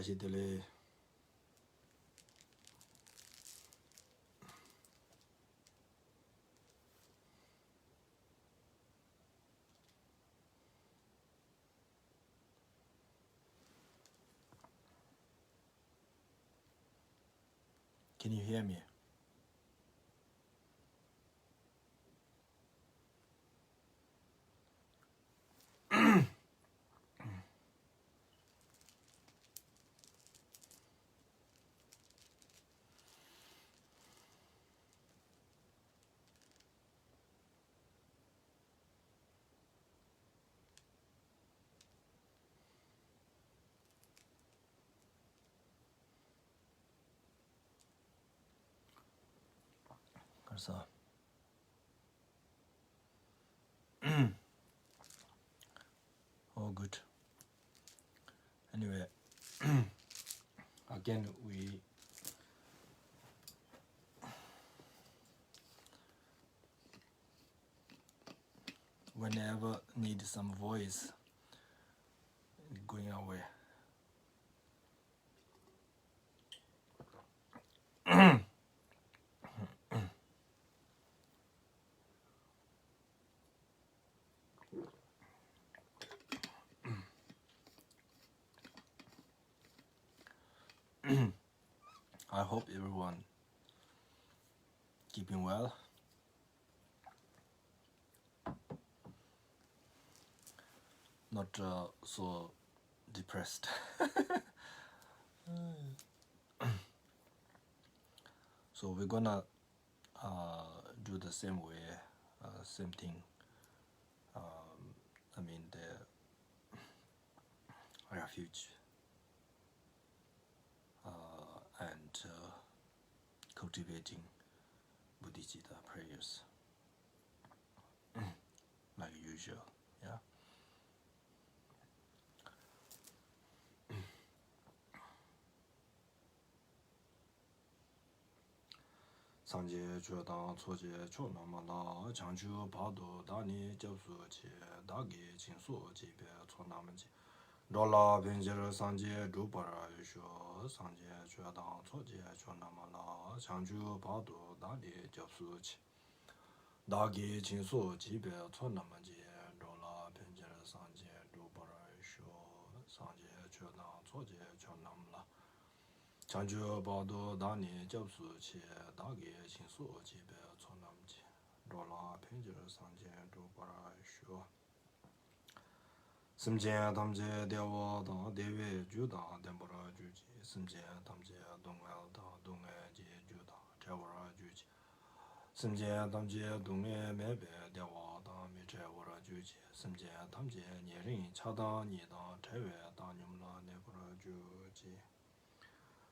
Kashitele. Can you hear me? So, all good. Anyway, again, whenever need some voice going away. I hope everyone keeping well. Not so depressed. So we're gonna do the same way, same thing. I mean the refuge and cultivating Bodhicitta prayers, like usual. Yeah. 상제 주당 초제 초나마나 장주 바도 다니 접수치 다기 진수 지배 초나만지 롤라 벤제르 상제 주바라 유쇼 상제 주당 초제 초나마나 장주 바도 다니 접수치 다기 진수 지배 초나만지 롤라 벤제르 상제 주바라 유쇼 상제 주당 초제 초나마나 장주 바도 다니 접수치 다기 진수 지배 초남지 로라 펜저 상제 두바라 쇼 심제 담제 대와다 대외 주다 덴보라 주지 심제 담제 동외다 동외지 주다 제와라 주지 심제 담제 동외 매배 대와다 미제와라 주지 심제 담제 니린 차다 니다 제외 다님라 네보라 주지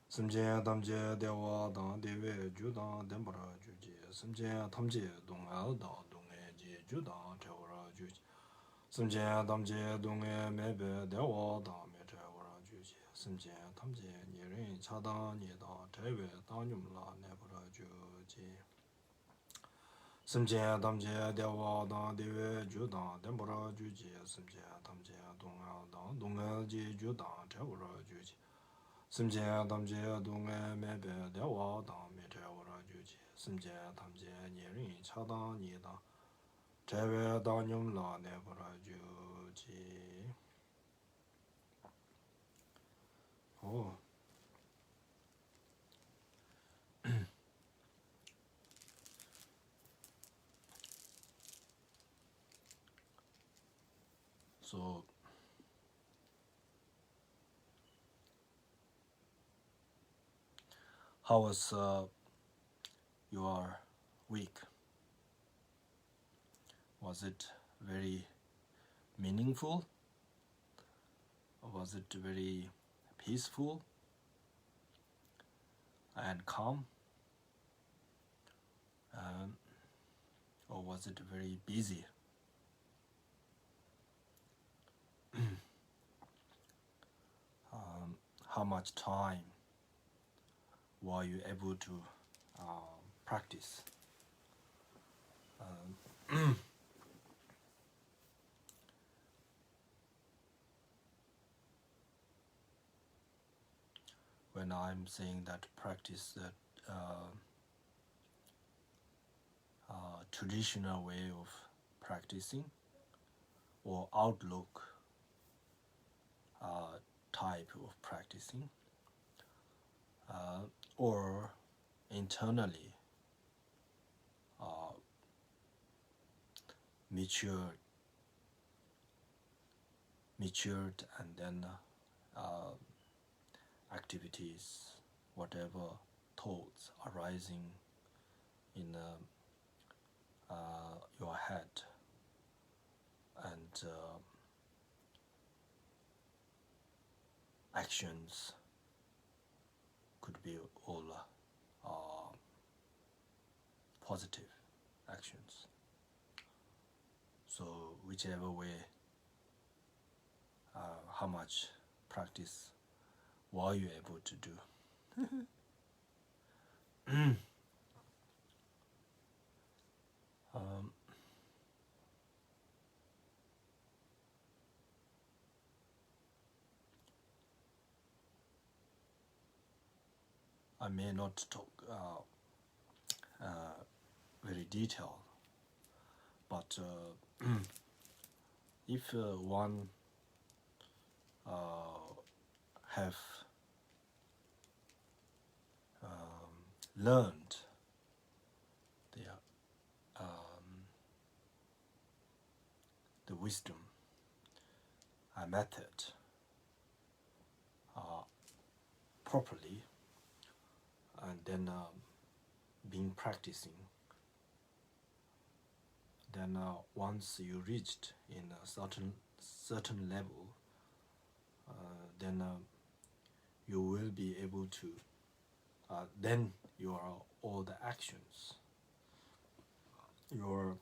심제 담제 대와다 대외 주다 덴보라 주지 심제 담제 동아다 동해지 주다 제와라 주지 심제 담제 동해 매배 대와다 메제와라 주지 심제 담제 니린 차다 니다 제외 다님라 네보라 주지 심제 담제 대와다 대외 주다 덴보라 주지 심제 담제 동아다 동해지 주다 제와라 주지 심제 담제 동해 매배 대와다 메제와라 주지 심제 담제 니린 차다 니다 제외 다님라 네보라 주지 오 So how was your week? Was it very meaningful? Or was it very peaceful and calm? Or was it very busy? How much time were you able to practice? when I'm saying that practice the traditional way of practicing or outlook type of practicing, or internally matured and then activities, whatever thoughts arising in your head, and actions could be all positive actions. So whichever way, how much practice were you able to do? I may not talk very detailed, but if one have learned the wisdom method properly, and then being practicing, then once you reached in a certain level, then you will be able to then your all the actions, your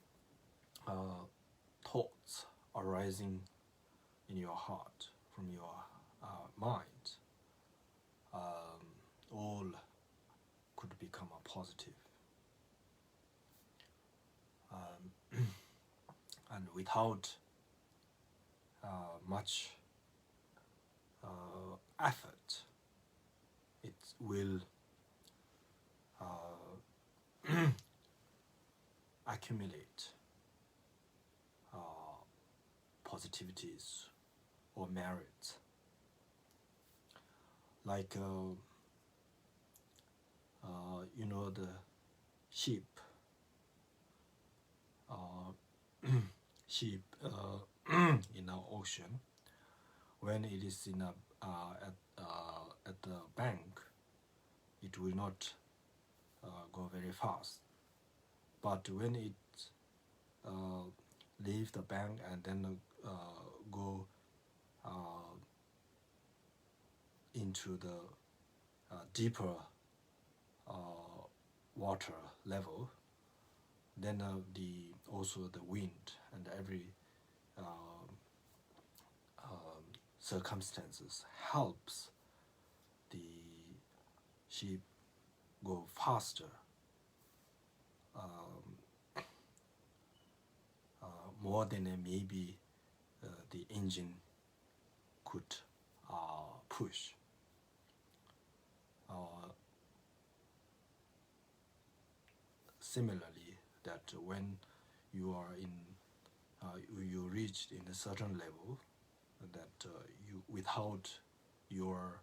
thoughts arising in your heart from your mind, all could become a positive, and without much effort, it will accumulate positivities or merits. Like you know, the sheep sheep in our ocean, when it is in a at the bank, it will not go very fast. But when it leave the bank and then go into the deeper water level, then also the wind and every circumstances helps the sheep go faster, more than maybe the engine could push. Similarly, that when you are in you reached in a certain level, that you, without your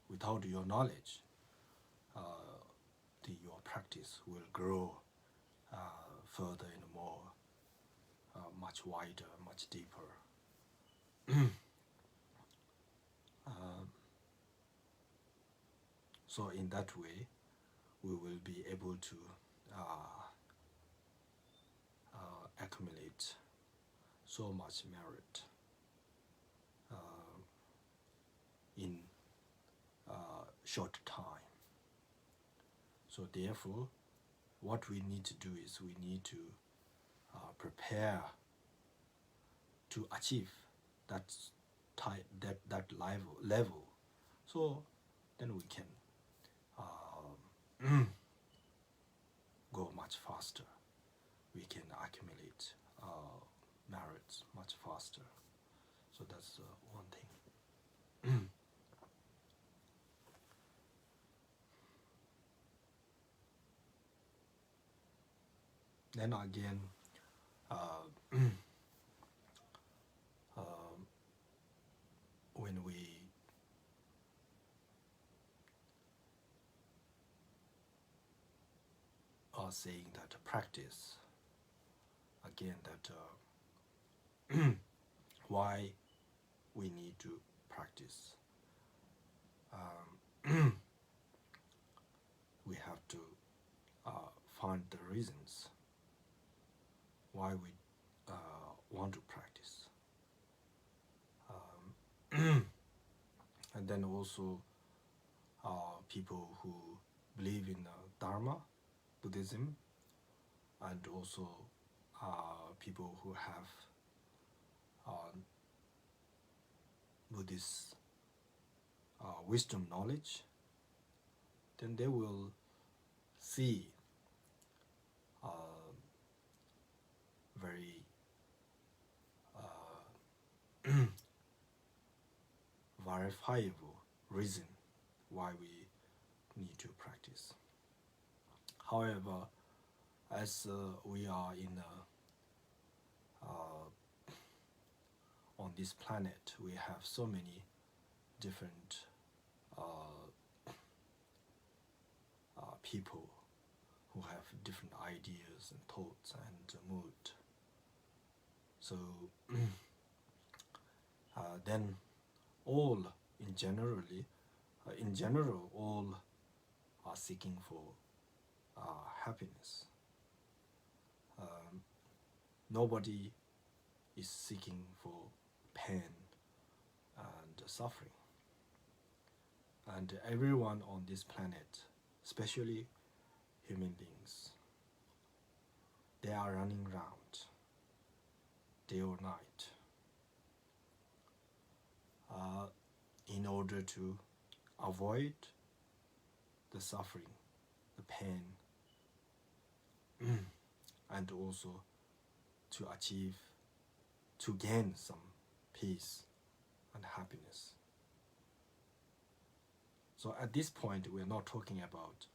without your knowledge, your practice will grow further and more, much wider, much deeper. So in that way, we will be able to accumulate so much merit in short time. So therefore, what we need to do is we need to prepare to achieve that level. So then we can go much faster. We can accumulate merits much faster. So that's one thing. Then again, when we are saying that practice, again, that why we need to practice, we have to find the reasons why we want to practice. And then also people who believe in Dharma, Buddhism, and also people who have Buddhist wisdom knowledge, then they will see very verifiable reason why we need to practice. However, as we are in on this planet, we have so many different people who have different ideas and thoughts and mood. So then all in general, all are seeking for happiness. Nobody is seeking for pain and suffering. And everyone on this planet, especially human beings, they are running around day or night in order to avoid the suffering, the pain, and also to gain some peace and happiness. So at this point, we're not talking about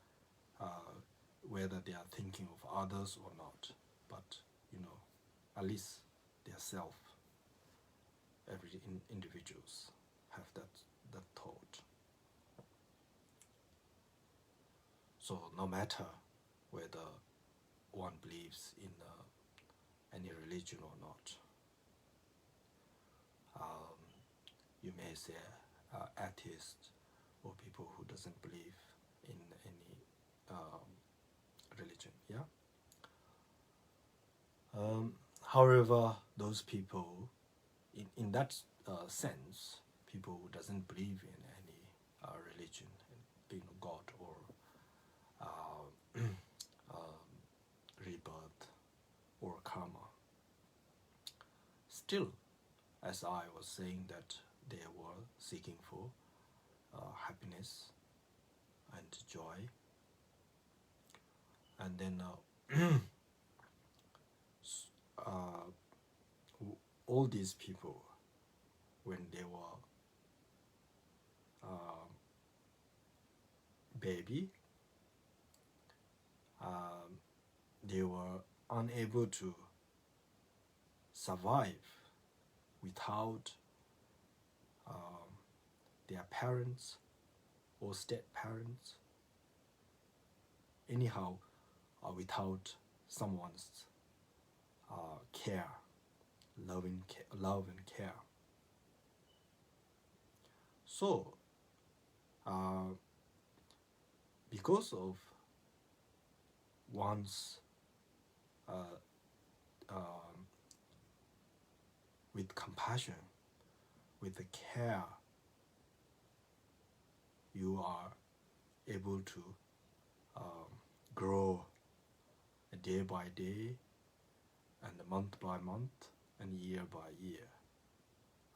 whether they are thinking of others or not, but at least their self. Every individuals have that thought. So no matter whether one believes in any religion or not, you may say atheist or people who doesn't believe in any religion. Yeah. However, those people, in that sense, people who doesn't believe in any religion, in God or rebirth or karma, still, as I was saying, that they were seeking for happiness and joy, and then all these people, when they were baby, they were unable to survive without their parents or step-parents, anyhow, without someone's care, love and care. So, because of one's with compassion, with the care, you are able to grow day by day, and month by month, and year by year.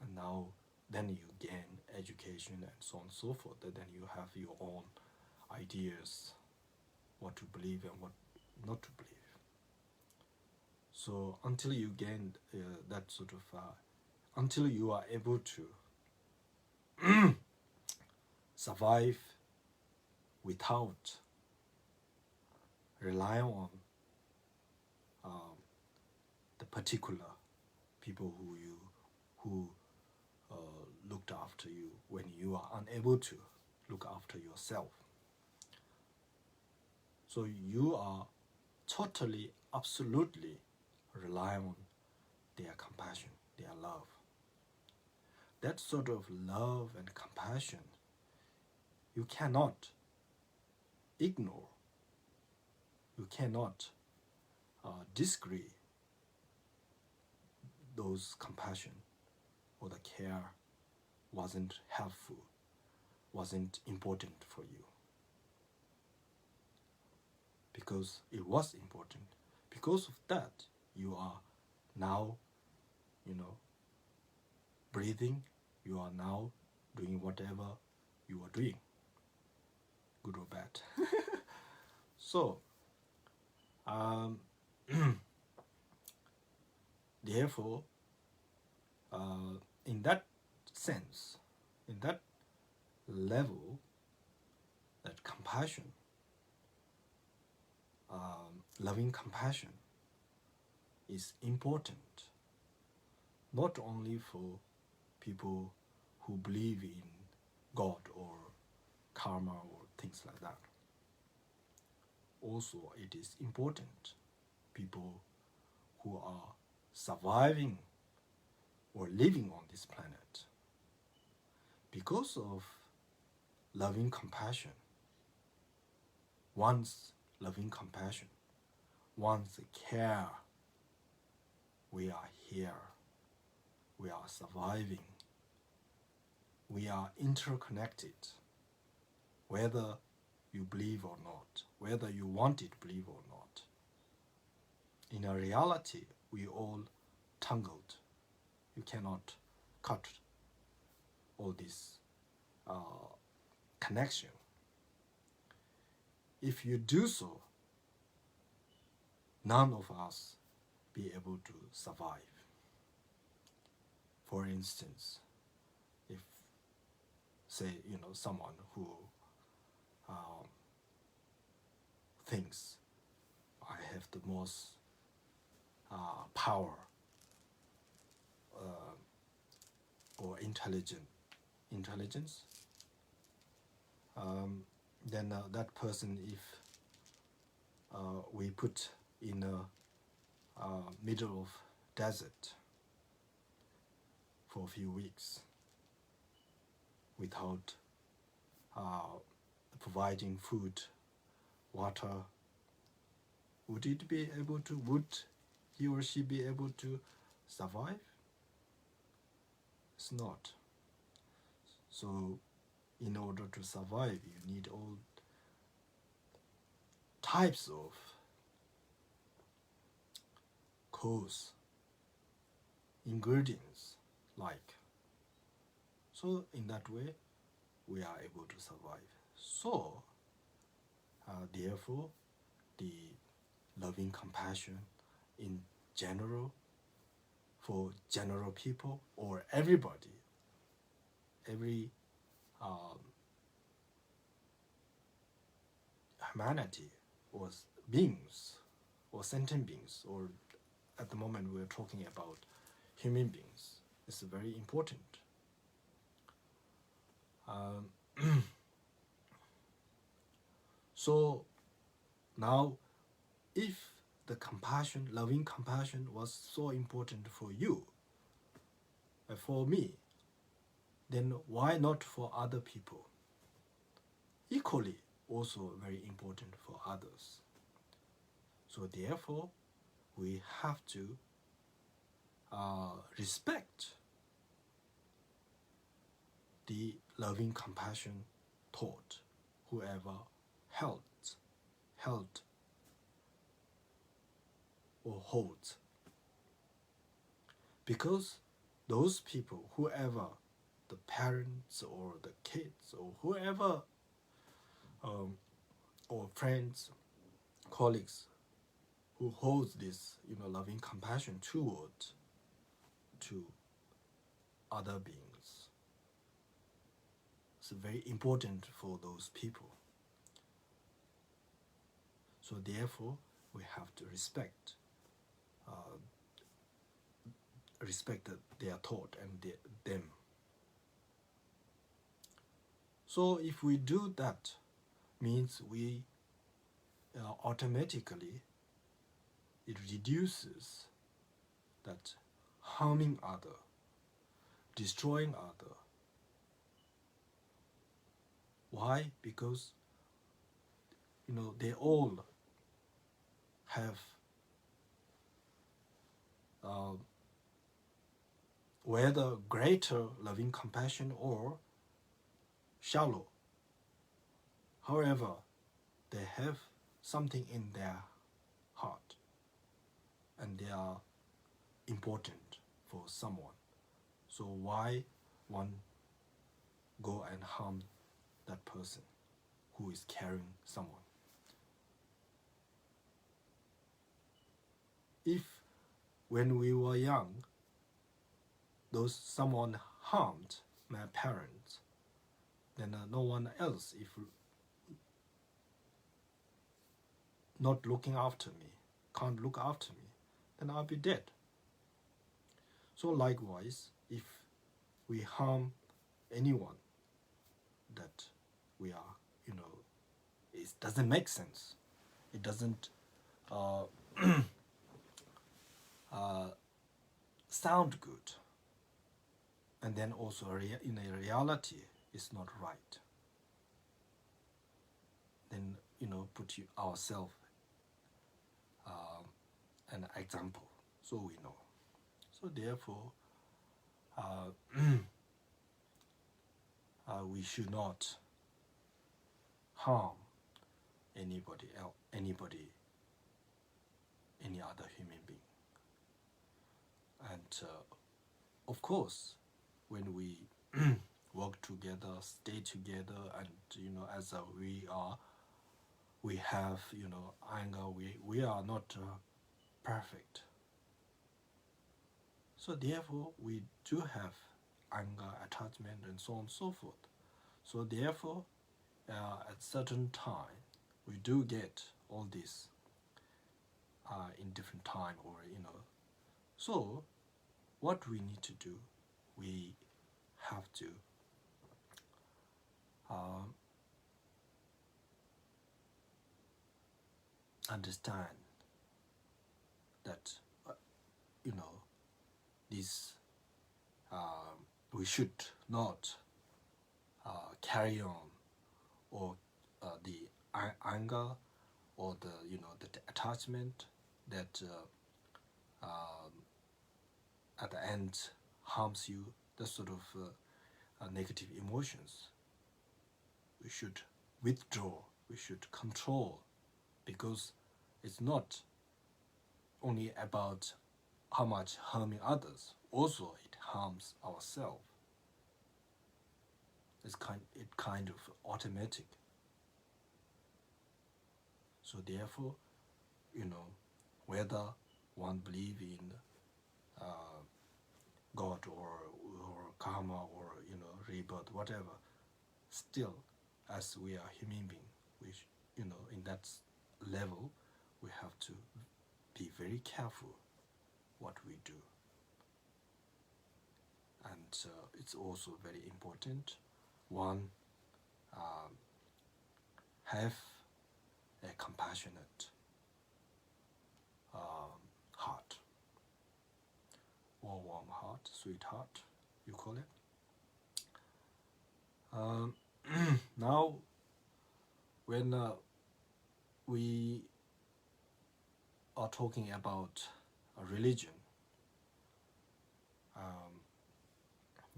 And now, then you gain education and so on and so forth. And then you have your own ideas, what to believe and what not to believe. So until you gain that sort of until you are able to survive without relying on the particular people who looked after you when you are unable to look after yourself. So you are totally, absolutely rely on their compassion, their love. That sort of love and compassion you cannot ignore. You cannot disagree those compassion or the care wasn't helpful, wasn't important for you. Because it was important. Because of that, you are now, breathing. You are now doing whatever you are doing, good or bad. So, therefore, in that sense, in that level, that compassion, loving compassion is important, not only for people who believe in God or karma or things like that. Also, it is important people who are surviving or living on this planet. Because of loving compassion, one's loving compassion, one's care, we are here, we are surviving, we are interconnected, whether you believe or not, whether you want it to believe or not. In a reality, we all tangled. You cannot cut all this connection. If you do so, none of us be able to survive. For instance, if, say, someone who thinks I have the most power or intelligence, then that person, if we put in a middle of desert for a few weeks without providing food, water, would he or she be able to survive? It's not. So in order to survive, you need all types of course, ingredients, like. So in that way, we are able to survive. So, therefore, the loving compassion in general, for general people or everybody, every humanity or beings or sentient beings, or at the moment we're talking about human beings, is very important. So now, if the compassion, loving compassion, was so important for you, for me, then why not for other people? Equally, also very important for others. So therefore, we have to respect the loving compassion thought, whoever held or holds. Because those people, whoever, the parents or the kids or whoever, or friends, colleagues, who holds this, loving compassion to other beings. It's very important for those people. So therefore, we have to respect their thought and them. So if we do that, means we automatically, it reduces that harming other, destroying other. Why? Because they all have whether greater loving compassion or shallow. However, they have something in their heart and they are important for someone. So why one go and harm that person who is carrying someone? If when we were young, someone harmed my parents, then no one else, if not looking after me, can't look after me, then I'll be dead. So likewise, if we harm anyone that we are, it doesn't make sense. It doesn't sound good. And then also in a reality, it's not right. Then, put ourselves an example, so we know. So therefore, we should not harm anybody else, any other human being. And of course, when we work together, stay together, and as we have anger. We are not perfect. So therefore, we do have anger, attachment, and so on and so forth. So therefore, at certain time, we do get all this in different time, or So, what we need to do, we have to understand that this we should not carry on, or the anger, or the attachment that at the end harms you, the sort of negative emotions. We should withdraw, we should control, because it's not only about how much harming others, also it harms ourselves. It's kind of automatic. So therefore, whether one believe in God or karma or rebirth, whatever, still, as we are human beings, we in that level, we have to be very careful what we do. And it's also very important, one, have a compassionate heart, or warm heart, sweetheart, you call it. Now, when we are talking about a religion,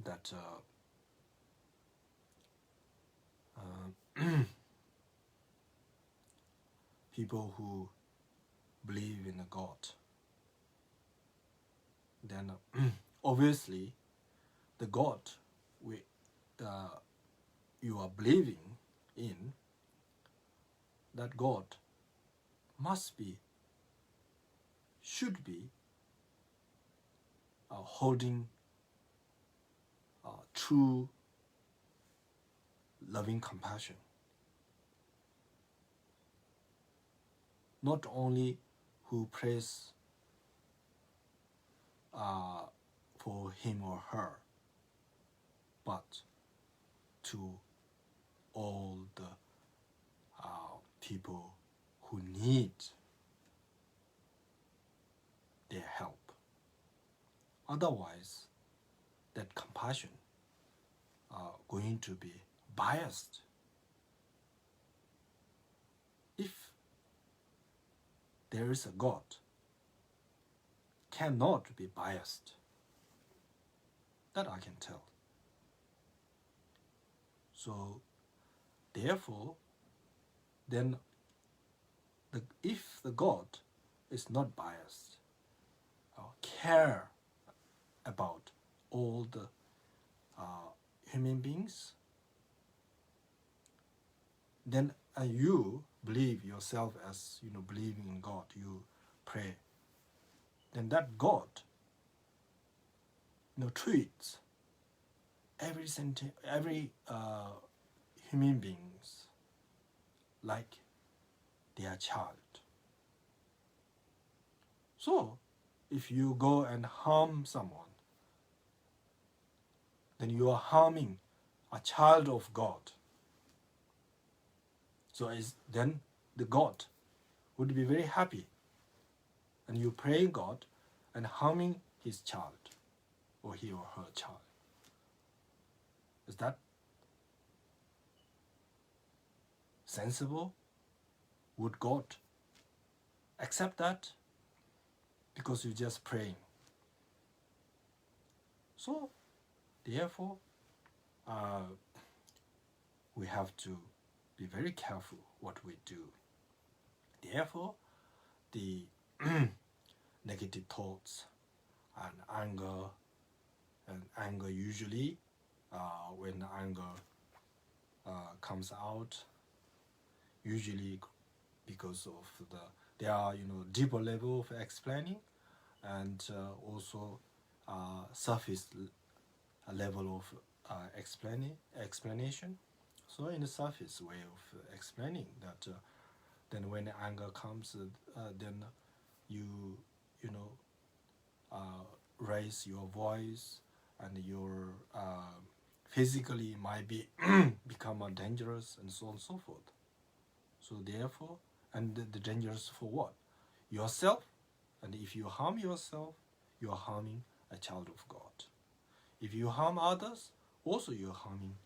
that people who believe in a God, then obviously the God you are believing in, that God should be holding true loving compassion. Not only who prays for him or her, but to all the people who need their help. Otherwise, that compassion going to be biased. If there is a God, cannot be biased. That I can tell. So, therefore, then if the God is not biased, or care about all the human beings, then you believe yourself as believing in God, you pray, then that God treats every human beings like their child. So, if you go and harm someone, then you are harming a child of God. So then the God would be very happy, and you pray God and harming his child, or he or her child. Is that sensible? Would God accept that? Because you're just praying. So, therefore, we have to be very careful what we do. Therefore, the negative thoughts and anger usually, when anger comes out, usually because of there are deeper level of explaining, and also surface level of explanation. So in the surface way of explaining that, then when anger comes, then you raise your voice, and your physically might be become dangerous, and so on and so forth. So therefore, and the dangerous for what? Yourself. And if you harm yourself, you are harming a child of God. If you harm others, also you are harming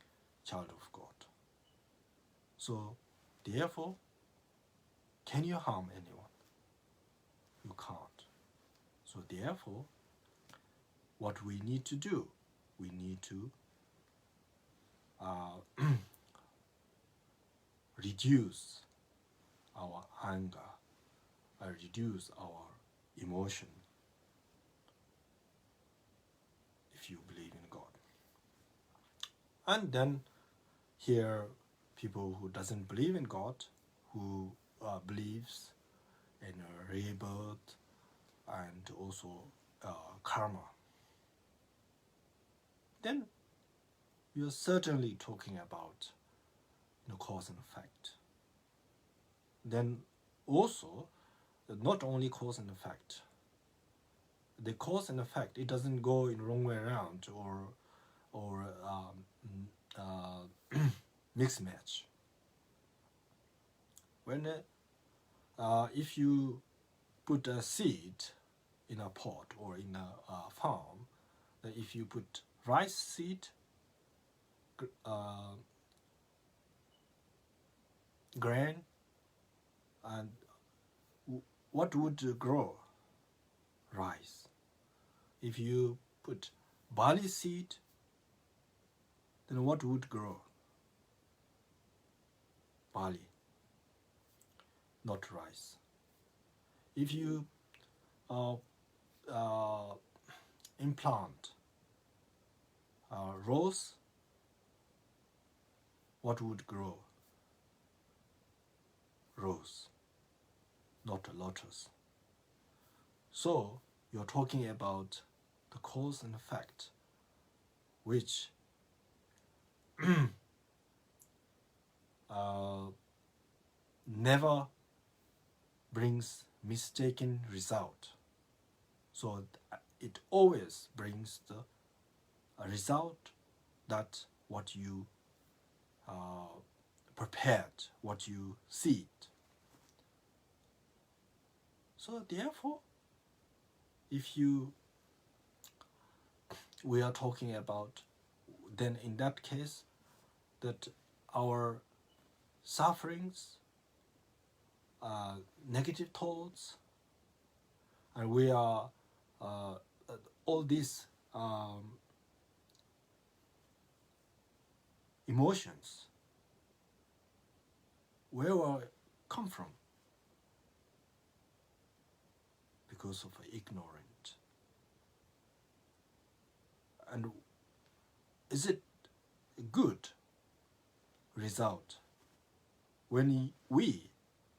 child of God. So therefore, can you harm anyone? You can't. So therefore, what we need to do, we need to reduce our anger, reduce our emotion, if you believe in God. And then here, people who doesn't believe in God, who believes in a rebirth and also karma, then you're certainly talking about cause and effect. Then also, not only cause and effect, the cause and effect, it doesn't go in wrong way around or mix match. When if you put a seed in a pot or in a farm, then if you put rice seed, grain, and what would grow? Rice. If you put barley seed, then what would grow? Barley, not rice. If you implant rose, what would grow? Rose, not a lotus. So you're talking about the cause and effect, which never brings mistaken result. So it always brings the result that what you prepared, what you see it. So therefore, if we are talking about, then in that case, that our sufferings, negative thoughts, and we are all these emotions, where will it come from? Because of ignorant. And is it a good result when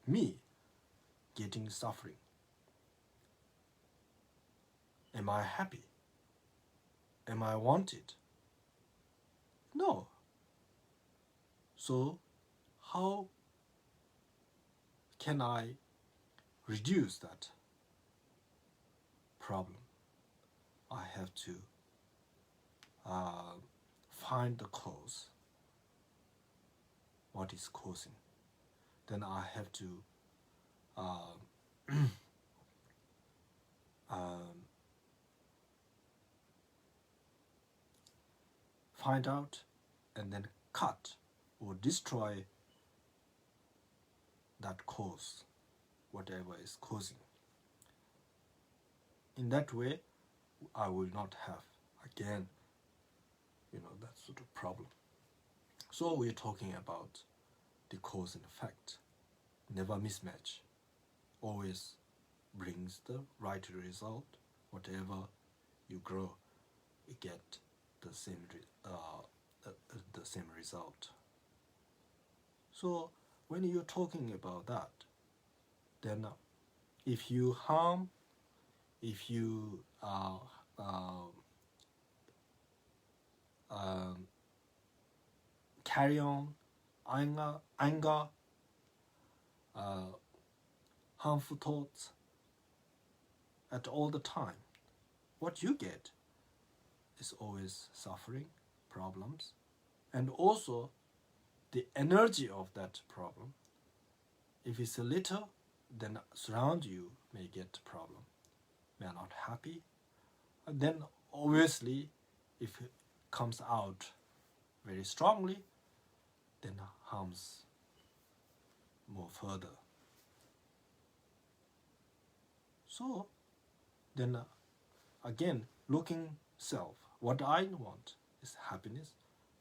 me, getting suffering? Am I happy? Am I wanted? No. So how can I reduce that problem? I have to find the cause, what is causing. Then I have to find out and then cut or destroy that cause, whatever is causing. In that way, I will not have, again, that sort of problem. So we're talking about the cause and effect. Never mismatch. Always brings the right result. Whatever you grow, you get the same result. So when you're talking about that, then if you harm, if you carry on anger, harmful thoughts at all the time, what you get is always suffering, problems, and also the energy of that problem. If it's a little, then surround you may get problem, may are not happy. And then obviously, if it comes out very strongly, then harms more further. So then again, looking self, what I want is happiness.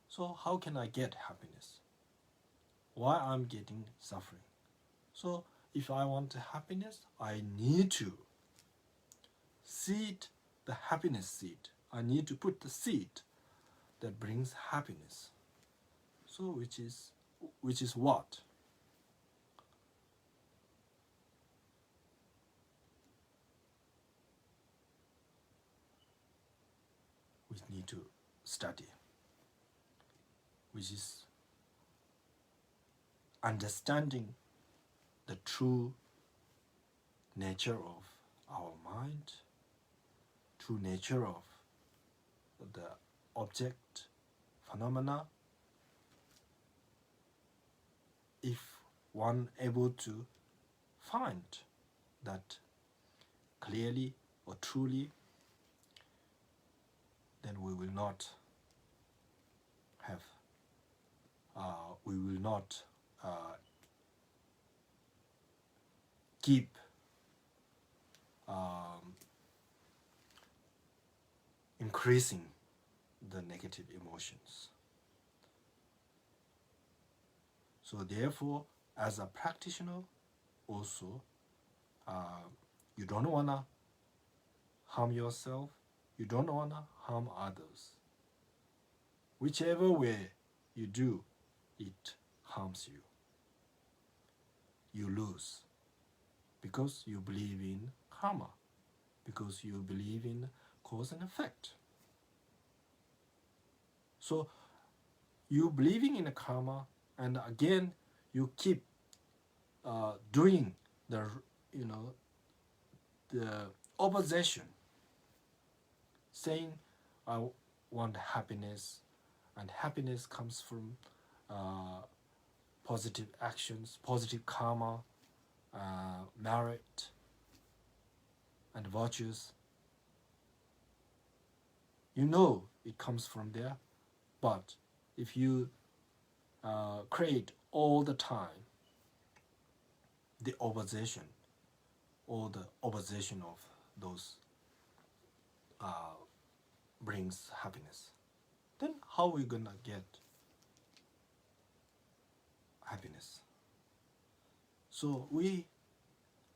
So how can I get happiness? Why I'm getting suffering? So if I want happiness, I need to seed the happiness seed. I need to put the seed that brings happiness. So which is what? We need to study, which is understanding the true nature of our mind, true nature of the object, phenomena. If one able to find that clearly or truly, then we will not have, we will not keep increasing the negative emotions. So therefore, as a practitioner, also, you don't want to harm yourself, you don't want to harm others. Whichever way you do, it harms you. You lose because you believe in karma, because you believe in cause and effect. So you believing in karma, and again you keep doing the you know the opposition, saying I want happiness, and happiness comes from uh, positive actions, positive karma, merit, and virtues. You know it comes from there, but if you create all the time the opposition, or the opposition of those brings happiness, then how are we gonna get happiness? So we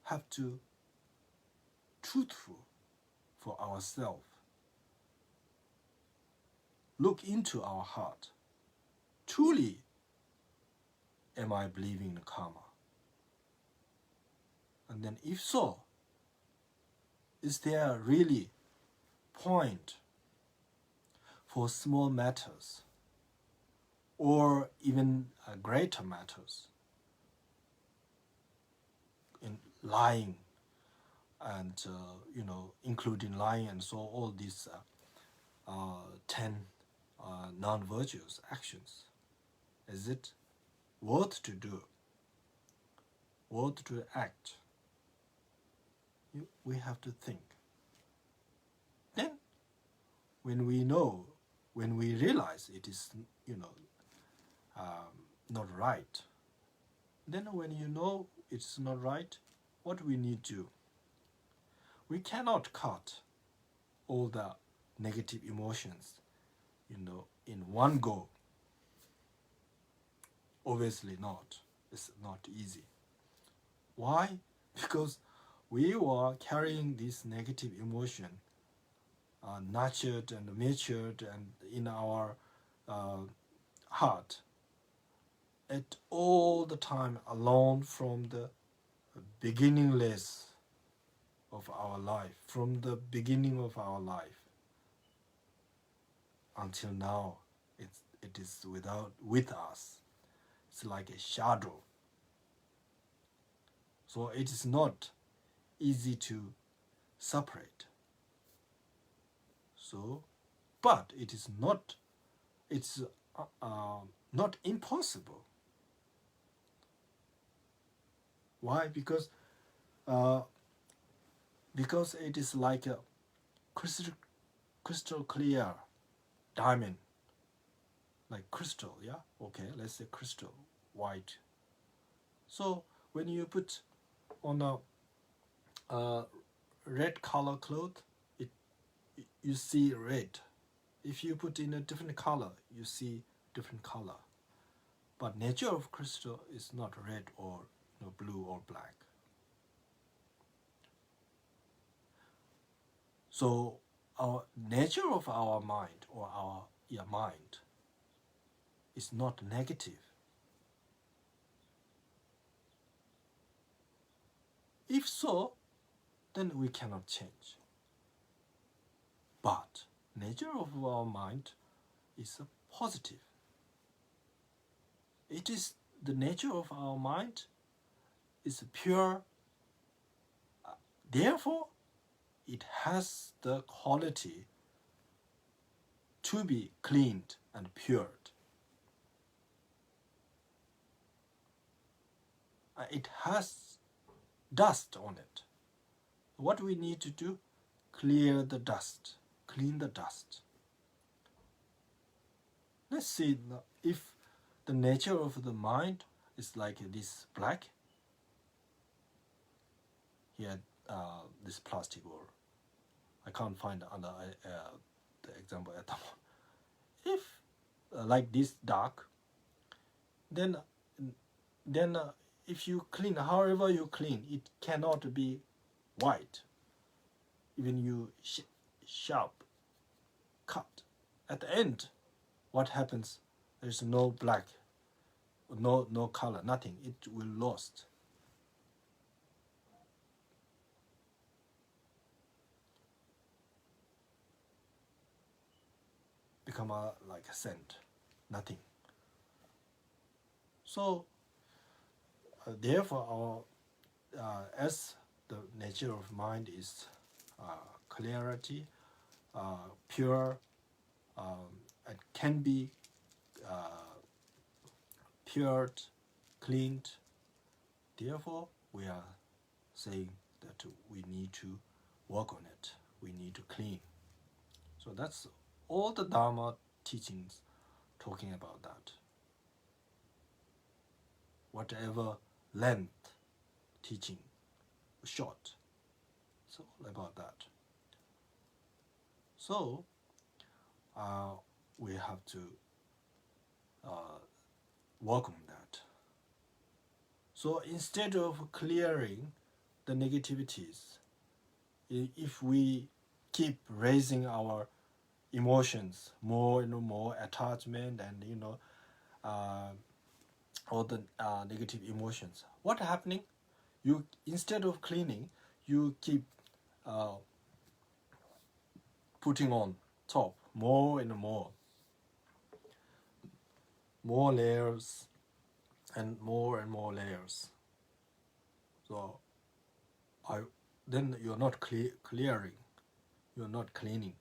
have to truthful for ourselves, look into our heart. Truly, am I believing in karma? And then if so, is there really point for small matters or even greater matters in lying and including lying, and so all these 10 non-virtuous actions, is it worth to do, worth to act? We have to think. Then when we know, when we realize it is not right, then when you know it's not right, what we need to do? We cannot cut all the negative emotions in one go. Obviously not. It's not easy. Why? Because we were carrying this negative emotion nurtured and matured and in our heart at all the time, alone from the beginningless of our life, from the beginning of our life until now. It is with us. It's like a shadow. So it is not easy to separate. So, but it's not impossible. Why? Because it is like a crystal clear diamond, like crystal, yeah? Okay, let's say crystal, white. So when you put on a red color cloth, you see red. If you put in a different color, you see different color. But nature of crystal is not red or blue or black. So our nature of our mind, or our mind, is not negative. If so, then we cannot change. But nature of our mind is positive. It is the nature of our mind is pure. Therefore, it has the quality to be cleaned and pured. It has dust on it. What we need to do? Clear the dust. Clean the dust. Let's see if the nature of the mind is like this black. Here, this plastic, or I can't find the example at the moment. If like this dark, then if you clean, however you clean, it cannot be white. Even you sharp cut, at the end, what happens? There's no black, no color, nothing. It will lost. Become like a sand, nothing. So therefore, as the nature of mind is clarity, pure, it can be pured, cleaned. Therefore, we are saying that we need to work on it. We need to clean. So that's all the Dharma teachings talking about that. Whatever length teaching, short, it's all about that. So we have to work on that. So instead of clearing the negativities, if we keep raising our emotions, more and more attachment, and all the negative emotions, what happening? You, instead of cleaning, you keep putting on top more and more layers and more layers. So then you're not clearing, you're not cleaning,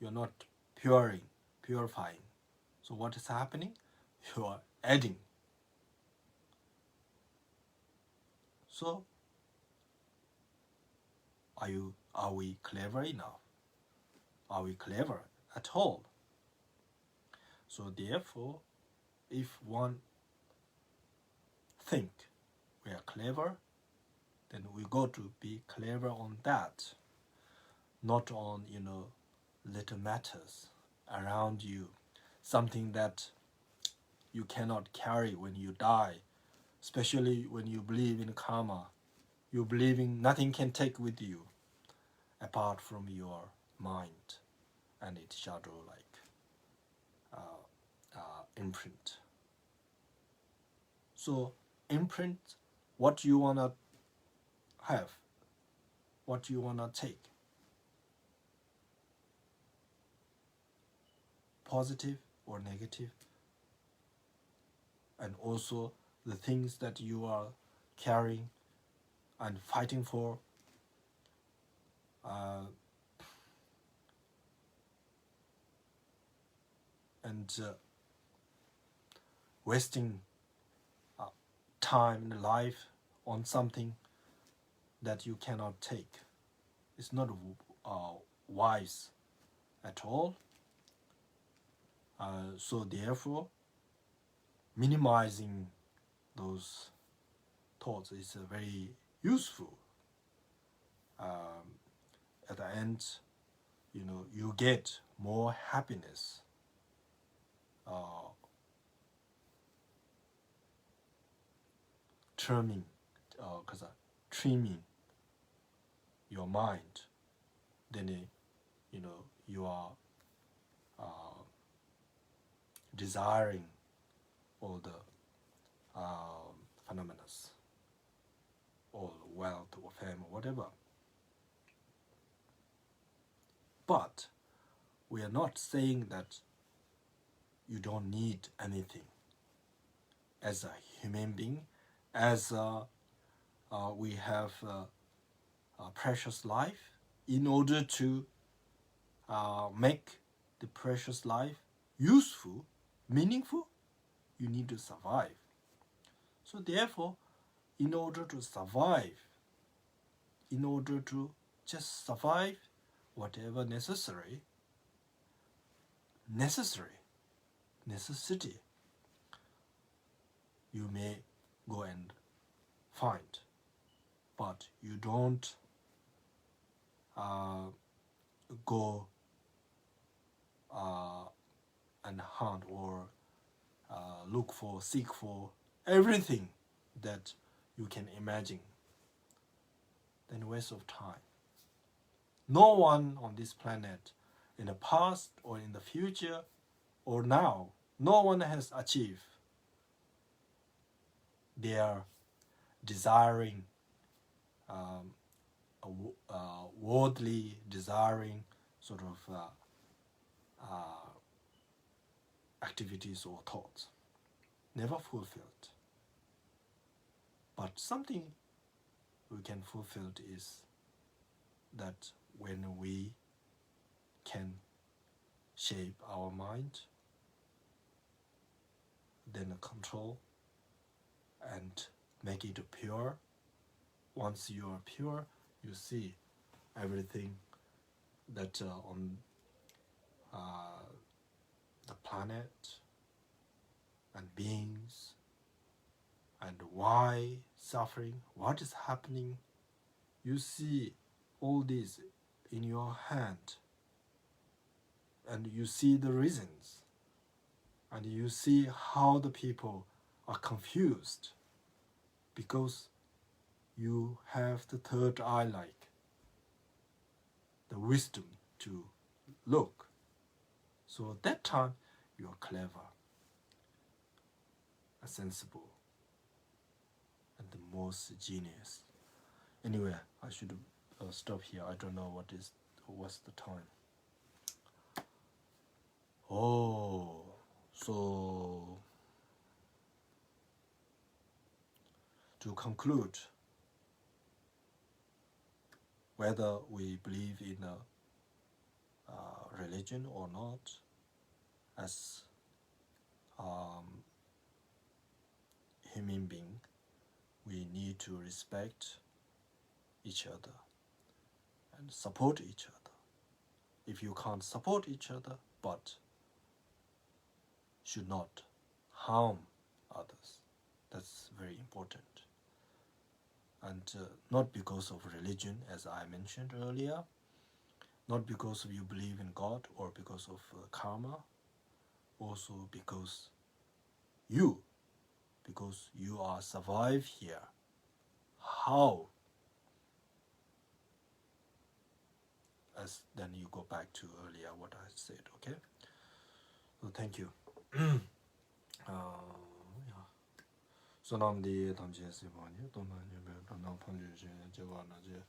you're not purifying. So what is happening? You are adding. So are we clever enough? Are we clever at all? So therefore, if one think we are clever, then we got to be clever on that, not on little matters around you, something that you cannot carry when you die, especially when you believe in karma. You believe in nothing can take with you apart from your mind and its shadow like imprint. So imprint, what you wanna have, what you wanna take, positive or negative, and also the things that you are carrying and fighting for, and wasting time and life on something that you cannot take. It's not wise at all. So therefore, minimizing those thoughts is very useful. At the end, you get more happiness. Trimming your mind, then you are desiring all the phenomena, or wealth or fame or whatever. But we are not saying that you don't need anything as a human being, as we have a precious life. In order to make the precious life useful, meaningful, you need to survive. So therefore, in order to survive, in order to just survive, whatever necessity, you may go and find, but you don't go and hunt or seek for everything that you can imagine. Then waste of time. No one on this planet, in the past or in the future or now, no one has achieved their desiring, worldly desiring sort of activities or thoughts. Never fulfilled. But something we can fulfill is that when we can shape our mind, then control and make it pure. Once you are pure, you see everything that on the planet and beings and why suffering, what is happening. You see all this in your hand, and you see the reasons, and you see how the people are confused because you have the third eye, like the wisdom to look. So at that time, you are clever, sensible, and the most genius. Anyway, I should stop here. I don't know what's the time. Oh, so to conclude, whether we believe in a religion or not, as human being, we need to respect each other and support each other. If you can't support each other, but should not harm others, that's very important. And not because of religion, as I mentioned earlier, not because you believe in God or because of karma, also because you are survive here. How? As then you go back to earlier what I said, okay? So thank you. So nam di tamche sipani, tona nyebe, tona panju je, jeba na je,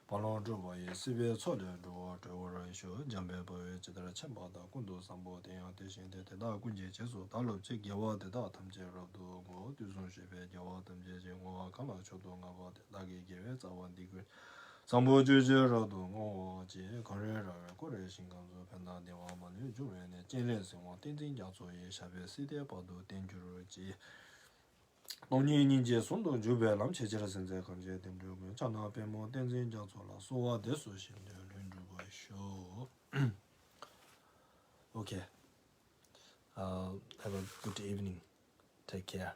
palon zhubo ye, sibe co de zhubo, zhubo ra isho, jambe bo ye, jidara chenpa da, kundu sambo, tenya, teshin, te da, kunje, chesu, talo, che, gyawa, de da, tamche, rabdo, go, du sun shibe, gyawa, tamche, je, ngowa, kama, chodo, nga ba, de, lagi, gewe, zawan, digwe, sambo, ju, je, rabdo, ngowa, je, kare, ra, kore, shinkanzo, penda, dewa, ma, nyu, juwe, ne, jenle, singwa, tenzin, jangso, ye, shabe, side, pado, tenjuru, je, 동년 인제 손도 주베 남체제라 선제 감제 된주고 자나 배모 된진 장소라 소와 대수신데 륜주고 쇼 Okay, have a good evening. Take care.